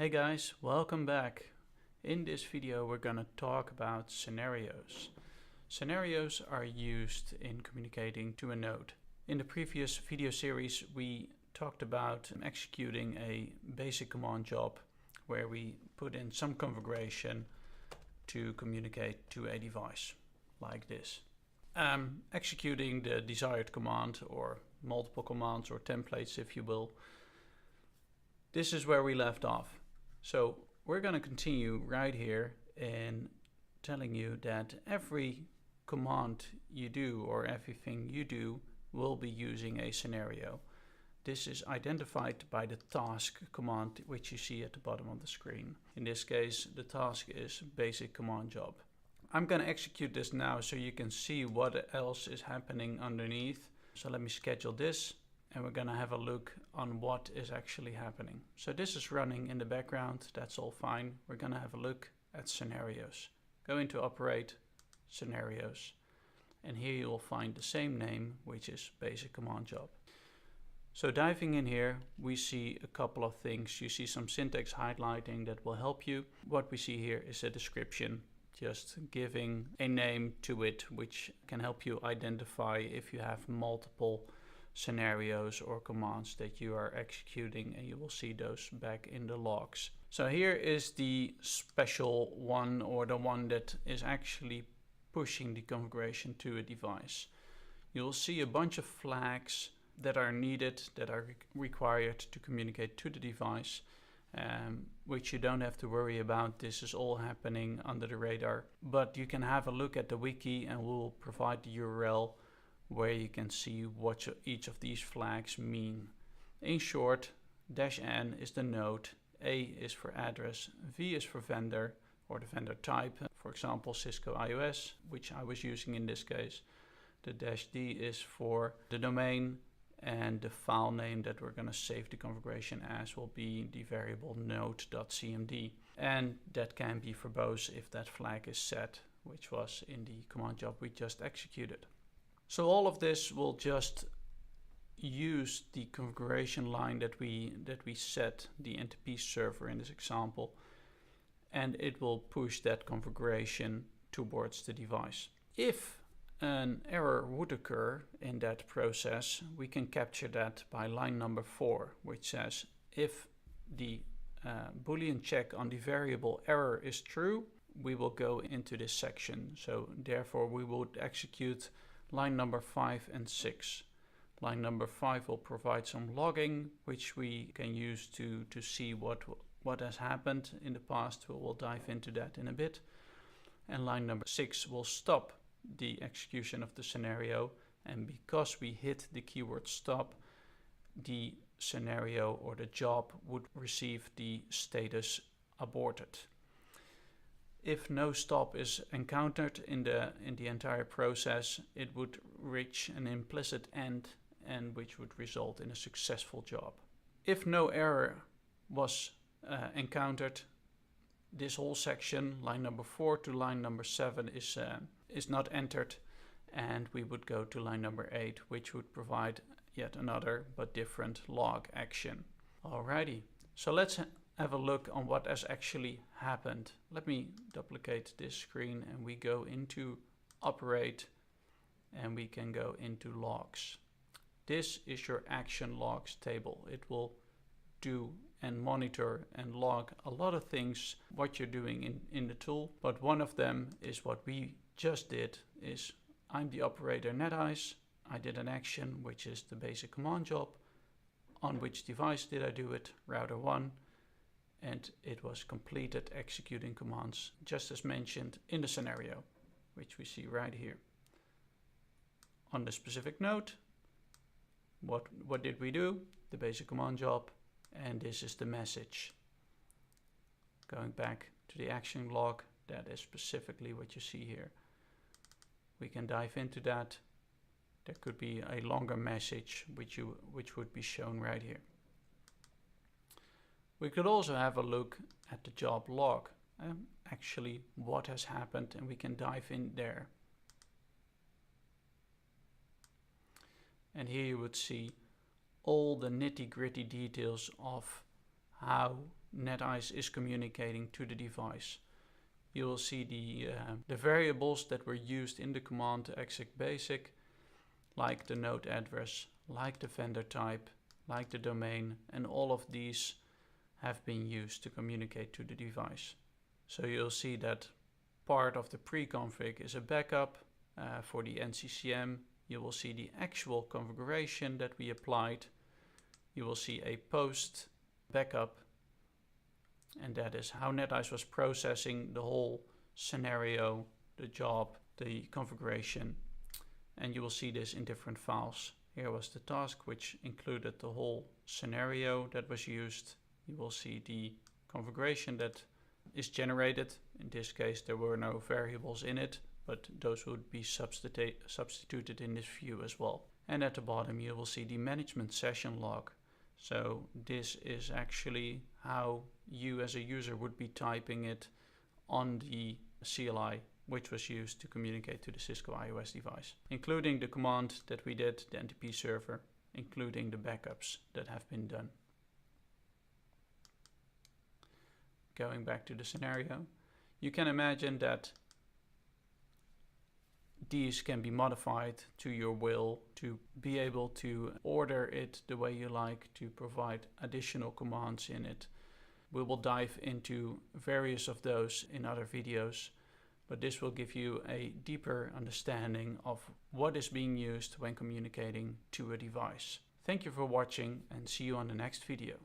Hey guys, welcome back. In this video we're gonna talk about scenarios. Scenarios are used in communicating to a node. In the previous video series we talked about executing a basic command job where we put in some configuration to communicate to a device like this. Executing the desired command or multiple commands or templates if you will. This is where we left off. So we're going to continue right here in telling you that every command you do or everything you do will be using a scenario. This is identified by the task command which you see at the bottom of the screen. In this case the task is basic command job. I'm going to execute this now so you can see what else is happening underneath. So let me schedule this. And we're going to have a look on what is actually happening. So this is running in the background, that's all fine. We're going to have a look at scenarios. Go into operate, scenarios, and here you will find the same name, which is basic command job. So diving in here, we see a couple of things. You see some syntax highlighting that will help you. What we see here is a description, just giving a name to it, which can help you identify if you have multiple scenarios or commands that you are executing, and you will see those back in the logs. So here is the special one, or the one that is actually pushing the configuration to a device. You'll see a bunch of flags that are needed, that are required to communicate to the device, which you don't have to worry about. This is all happening under the radar, but you can have a look at the wiki and we'll provide the URL where you can see what each of these flags mean. In short, -n is the node, A is for address, V is for vendor or the vendor type, for example Cisco iOS, which I was using in this case. The -d is for the domain, and the file name that we're going to save the configuration as will be the variable node.cmd, and that can be verbose if that flag is set, which was in the command job we just executed. So all of this will just use the configuration line that we set, the NTP server in this example, and it will push that configuration towards the device. If an error would occur in that process, we can capture that by line number 4, which says if the Boolean check on the variable error is true, we will go into this section. So therefore we would execute line number 5 and 6. Line number 5 will provide some logging, which we can use to see what has happened in the past. We'll dive into that in a bit. And line number 6 will stop the execution of the scenario. And because we hit the keyword stop, the scenario or the job would receive the status aborted. If no stop is encountered in the entire process, it would reach an implicit end, and which would result in a successful job. If no error was encountered, this whole section, line number 4 to line number 7, is not entered, and we would go to line number 8, which would provide yet another but different log action. Alrighty, so let's have a look on what has actually happened. Let me duplicate this screen and we go into operate, and we can go into logs. This is your action logs table. It will do and monitor and log a lot of things what you're doing in the tool, but one of them is what we just did. Is I'm the operator NetEase. I did an action which is the basic command job. On which device did I do it? Router 1. And it was completed executing commands just as mentioned in the scenario, which we see right here. On the specific node, what did we do? The basic command job, and this is the message. Going back to the action log, that is specifically what you see here. We can dive into that. There could be a longer message which would be shown right here. We could also have a look at the job log, actually what has happened, and we can dive in there. And here you would see all the nitty-gritty details of how NetICE is communicating to the device. You will see the variables that were used in the command execbasic, like the node address, like the vendor type, like the domain, and all of these have been used to communicate to the device. So you'll see that part of the pre-config is a backup for the NCCM. You will see the actual configuration that we applied. You will see a post backup, and that is how NetICE was processing the whole scenario, the job, the configuration. And you will see this in different files. Here was the task, which included the whole scenario that was used. You will see the configuration that is generated. In this case, there were no variables in it, but those would be substituted in this view as well. And at the bottom, you will see the management session log. So this is actually how you as a user would be typing it on the CLI, which was used to communicate to the Cisco IOS device, including the command that we did, the NTP server, including the backups that have been done. Going back to the scenario, you can imagine that these can be modified to your will to be able to order it the way you like, to provide additional commands in it. We will dive into various of those in other videos, but this will give you a deeper understanding of what is being used when communicating to a device. Thank you for watching and see you on the next video.